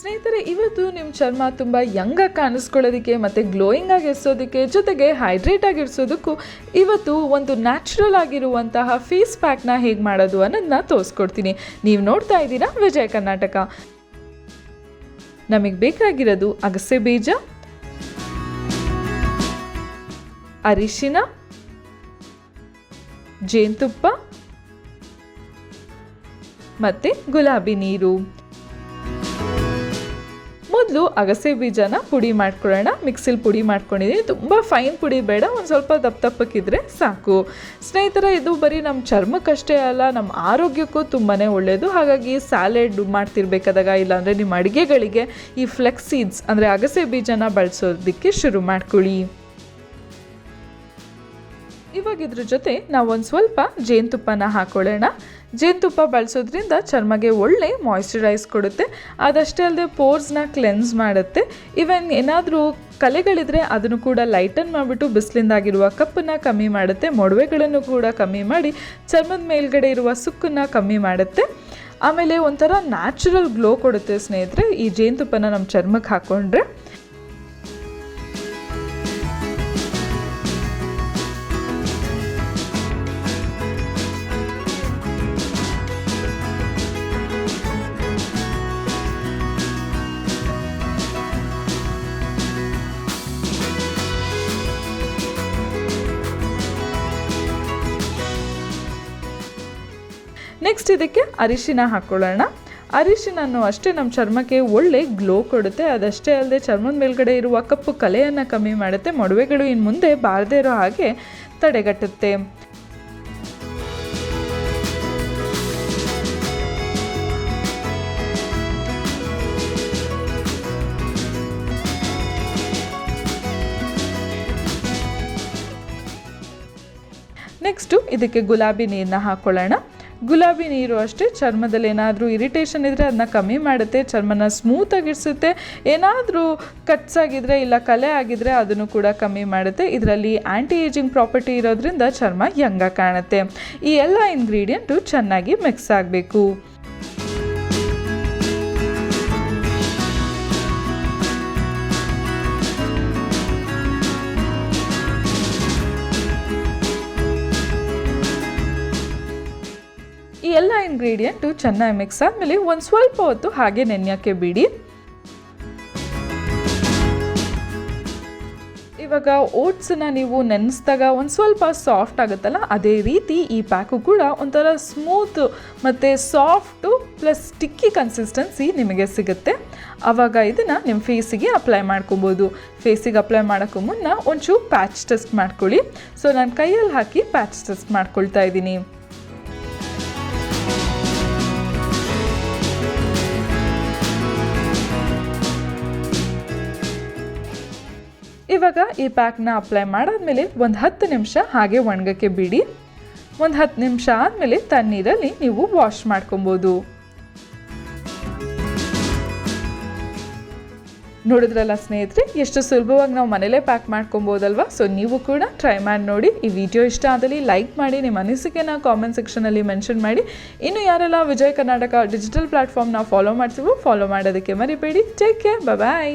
ಸ್ನೇಹಿತರೆ, ಇವತ್ತು ನಿಮ್ಮ ಚರ್ಮ ತುಂಬ ಯಂಗಾಗಿ ಕಾಣಿಸ್ಕೊಳ್ಳೋದಕ್ಕೆ ಮತ್ತು ಗ್ಲೋಯಿಂಗ್ ಆಗಿ ಇರಿಸೋದಕ್ಕೆ ಜೊತೆಗೆ ಹೈಡ್ರೇಟ್ ಆಗಿ ಇರಿಸೋದಕ್ಕೂ ಇವತ್ತು ಒಂದು ನ್ಯಾಚುರಲ್ ಆಗಿರುವಂತಹ ಫೇಸ್ ಪ್ಯಾಕ್ನ ಹೇಗೆ ಮಾಡೋದು ಅನ್ನೋದನ್ನ ತೋರಿಸ್ಕೊಡ್ತೀನಿ. ನೀವು ನೋಡ್ತಾ ಇದ್ದೀರಾ ವಿಜಯ ಕರ್ನಾಟಕ. ನಮಗೆ ಬೇಕಾಗಿರೋದು ಅಗಸೆ ಬೀಜ, ಅರಿಶಿನ, ಜೇನುತುಪ್ಪ ಮತ್ತು ಗುಲಾಬಿ ನೀರು. ಮೊದಲು ಅಗಸೆ ಬೀಜನ ಪುಡಿ ಮಾಡ್ಕೊಳ್ಳೋಣ. ಮಿಕ್ಸಿಲಿ ಪುಡಿ ಮಾಡ್ಕೊಂಡಿದ್ದೀನಿ. ತುಂಬ ಫೈನ್ ಪುಡಿ ಬೇಡ, ಒಂದು ಸ್ವಲ್ಪ ದಪ್ಪಕ್ಕಿದ್ರೆ ಸಾಕು. ಸ್ನೇಹಿತರೆ, ಇದು ಬರೀ ನಮ್ಮ ಚರ್ಮಕ್ಕಷ್ಟೇ ಅಲ್ಲ, ನಮ್ಮ ಆರೋಗ್ಯಕ್ಕೂ ತುಂಬಾ ಒಳ್ಳೆಯದು. ಹಾಗಾಗಿ ಸ್ಯಾಲೆಡ್ ಮಾಡ್ತಿರ್ಬೇಕಾದಾಗ ಇಲ್ಲಾಂದರೆ ನಿಮ್ಮ ಅಡುಗೆಗಳಿಗೆ ಈ ಫ್ಲೆಕ್ಸೀಡ್ಸ್ ಅಂದರೆ ಅಗಸೆ ಬೀಜನ ಬಳಸೋದಕ್ಕೆ ಶುರು ಮಾಡ್ಕೊಳ್ಳಿ. ಇವಾಗ ಇದ್ರ ಜೊತೆ ನಾವು ಒಂದು ಸ್ವಲ್ಪ ಜೇನುತುಪ್ಪನ ಹಾಕೊಳ್ಳೋಣ. ಜೇನುತುಪ್ಪ ಬಳಸೋದ್ರಿಂದ ಚರ್ಮಗೆ ಒಳ್ಳೆ ಮಾಯಿಶ್ಚರೈಸ್ ಕೊಡುತ್ತೆ. ಅದಷ್ಟೇ ಅಲ್ಲದೆ ಪೋರ್ಸ್ನ ಕ್ಲೆನ್ಸ್ ಮಾಡುತ್ತೆ. ಈವನ್ ಏನಾದರೂ ಕಲೆಗಳಿದ್ರೆ ಅದನ್ನು ಕೂಡ ಲೈಟನ್ ಮಾಡಿಬಿಟ್ಟು ಬಿಸಿಲಿಂದಾಗಿರುವ ಕಪ್ಪನ್ನು ಕಮ್ಮಿ ಮಾಡುತ್ತೆ. ಮೊಡವೆಗಳನ್ನು ಕೂಡ ಕಮ್ಮಿ ಮಾಡಿ ಚರ್ಮದ ಮೇಲ್ಗಡೆ ಇರುವ ಸುಕ್ಕನ್ನು ಕಮ್ಮಿ ಮಾಡುತ್ತೆ. ಆಮೇಲೆ ಒಂಥರ ನ್ಯಾಚುರಲ್ ಗ್ಲೋ ಕೊಡುತ್ತೆ ಸ್ನೇಹಿತರೆ ಈ ಜೇನುತುಪ್ಪನ ನಮ್ಮ ಚರ್ಮಕ್ಕೆ ಹಾಕ್ಕೊಂಡ್ರೆ. ನೆಕ್ಸ್ಟ್ ಇದಕ್ಕೆ ಅರಿಶಿನ ಹಾಕ್ಕೊಳ್ಳೋಣ. ಅರಿಶಿನನ್ನು ಅಷ್ಟೇ ನಮ್ಮ ಚರ್ಮಕ್ಕೆ ಒಳ್ಳೆ ಗ್ಲೋ ಕೊಡುತ್ತೆ. ಅದಷ್ಟೇ ಅಲ್ಲದೆ ಚರ್ಮದ ಮೇಲ್ಗಡೆ ಇರುವ ಕಪ್ಪು ಕಲೆಯನ್ನು ಕಮ್ಮಿ ಮಾಡುತ್ತೆ. ಮೊಡವೆಗಳು ಇನ್ನು ಮುಂದೆ ಬಾರದೇ ಇರೋ ಹಾಗೆ ತಡೆಗಟ್ಟುತ್ತೆ. ನೆಕ್ಸ್ಟು ಇದಕ್ಕೆ ಗುಲಾಬಿ ನೀರನ್ನ ಹಾಕ್ಕೊಳ್ಳೋಣ. ಗುಲಾಬಿ ನೀರು ಅಷ್ಟೇ ಚರ್ಮದಲ್ಲಿ ಏನಾದರೂ ಇರಿಟೇಷನ್ ಇದ್ದರೆ ಅದನ್ನ ಕಮ್ಮಿ ಮಾಡುತ್ತೆ. ಚರ್ಮನ ಸ್ಮೂತಾಗಿರಿಸುತ್ತೆ. ಏನಾದರೂ ಕಟ್ಸ್ ಆಗಿದ್ರೆ ಇಲ್ಲ ಕಲೆ ಆಗಿದ್ರೆ ಅದನ್ನು ಕೂಡ ಕಮ್ಮಿ ಮಾಡುತ್ತೆ. ಇದರಲ್ಲಿ ಆ್ಯಂಟಿ ಏಜಿಂಗ್ ಪ್ರಾಪರ್ಟಿ ಇರೋದ್ರಿಂದ ಚರ್ಮ ಯಂಗಾಗಿ ಕಾಣುತ್ತೆ. ಈ ಎಲ್ಲ ಇಂಗ್ರೀಡಿಯೆಂಟು ಚೆನ್ನಾಗಿ ಮಿಕ್ಸ್ ಆಗಬೇಕು. ಈ ಎಲ್ಲ ಇಂಗ್ರೀಡಿಯೆಂಟು ಚೆನ್ನಾಗಿ ಮಿಕ್ಸ್ ಆದಮೇಲೆ ಒಂದು ಸ್ವಲ್ಪ ಹೊತ್ತು ಹಾಗೆ ನೆನೆಯೋಕ್ಕೆ ಬಿಡಿ. ಇವಾಗ ಓಟ್ಸನ್ನ ನೀವು ನೆನೆಸಿದಾಗ ಒಂದು ಸ್ವಲ್ಪ ಸಾಫ್ಟ್ ಆಗುತ್ತಲ್ಲ, ಅದೇ ರೀತಿ ಈ ಪ್ಯಾಕು ಕೂಡ ಒಂಥರ ಸ್ಮೂತ್ ಮತ್ತು ಸಾಫ್ಟು ಪ್ಲಸ್ ಸ್ಟಿಕ್ಕಿ ಕನ್ಸಿಸ್ಟೆನ್ಸಿ ನಿಮಗೆ ಸಿಗುತ್ತೆ. ಆವಾಗ ಇದನ್ನು ನಿಮ್ಮ ಫೇಸಿಗೆ ಅಪ್ಲೈ ಮಾಡ್ಕೊಬೋದು. ಫೇಸಿಗೆ ಅಪ್ಲೈ ಮಾಡೋಕ್ಕೂ ಮುನ್ನ ಒಂಚೂರು ಪ್ಯಾಚ್ ಟೆಸ್ಟ್ ಮಾಡ್ಕೊಳ್ಳಿ. ಸೊ ನಾನು ಕೈಯಲ್ಲಿ ಹಾಕಿ ಪ್ಯಾಚ್ ಟೆಸ್ಟ್ ಮಾಡ್ಕೊಳ್ತಾ ಇದ್ದೀನಿ. ಇವಾಗ ಈ ಪ್ಯಾಕ್ನ ಅಪ್ಲೈ ಮಾಡಾದ್ಮೇಲೆ ಒಂದು 10 ನಿಮಿಷ ಹಾಗೆ ಒಣಗಕ್ಕೆ ಬಿಡಿ. ಒಂದು 10 ನಿಮಿಷ ಆದಮೇಲೆ ತಣ್ಣೀರಲ್ಲಿ ನೀವು ವಾಶ್ ಮಾಡ್ಕೊಬೋದು. ನೋಡಿದ್ರಲ್ಲ ಸ್ನೇಹಿತರೆ, ಎಷ್ಟು ಸುಲಭವಾಗಿ ನಾವು ಮನೇಲೇ ಪ್ಯಾಕ್ ಮಾಡ್ಕೊಬೋದಲ್ವಾ. ಸೊ ನೀವು ಕೂಡ ಟ್ರೈ ಮಾಡಿ ನೋಡಿ. ಈ ವಿಡಿಯೋ ಇಷ್ಟ ಆದಲ್ಲಿ ಲೈಕ್ ಮಾಡಿ, ನಿಮ್ಮ ಅನಿಸಿಕೆನ ಕಾಮೆಂಟ್ ಸೆಕ್ಷನಲ್ಲಿ ಮೆನ್ಷನ್ ಮಾಡಿ. ಇನ್ನು ಯಾರೆಲ್ಲ ವಿಜಯ ಕರ್ನಾಟಕ ಡಿಜಿಟಲ್ ಪ್ಲಾಟ್ಫಾರ್ಮ್ನ ಫಾಲೋ ಮಾಡ್ತೀವೋ ಫಾಲೋ ಮಾಡೋದಕ್ಕೆ ಮರಿಬೇಡಿ. ಟೇಕ್ ಕೇರ್, ಬಾಯ್.